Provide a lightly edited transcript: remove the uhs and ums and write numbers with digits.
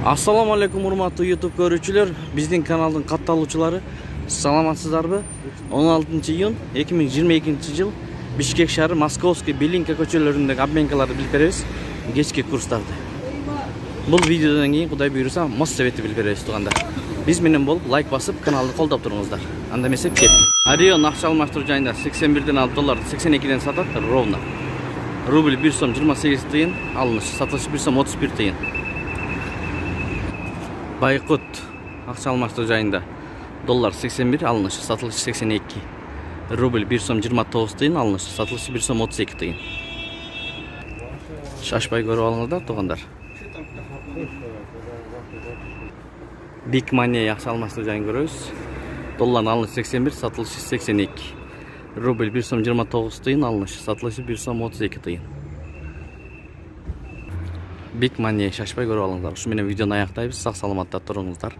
Assalamu alaikum урматтуу YouTube көрүүчүлөр, биздин каналдын катталуучулары. Саламатсыздарбы? 16 июнь 2022 жыл Бишкек шаары Московский, Белинка көчөлөрүндөгү обменкаларды билип беребиз. Кечки курстарды. Бул видеодон кийин Кудай буйруса моз советти билип беребиз туугандар. Биз менен болуп лайк басып каналды колдоп туруңуздар. Анда эмесе кет. Орион акча алмаштыруу жайында 81ден алып долларды 82ден сатат ровно. Рубль 1 сом 28 тыйын, алыныш, сатылышы 1 сом 31 тыйын. Байкут акча алмаштыруу жайында доллар 81, алыныш, сатылышы 82. Рубль 1 сом 29 тыйын, алыныш, сатылышы 1 сом 32 тыйын. Шашпай көрүп алыңыздар туугандар. Big Money акча алмаштыруу жайын көрөбүз. Доллар алыныш 81, сатылышы 82. Рубль 1 сом 29 тыйын, алыныш, сатылышы 1 сом 32 тыйын. Big Money шашпай көрүп алыңыздар. Ушу менен видеону аяктайбыз. Сак саламатта туруңуздар.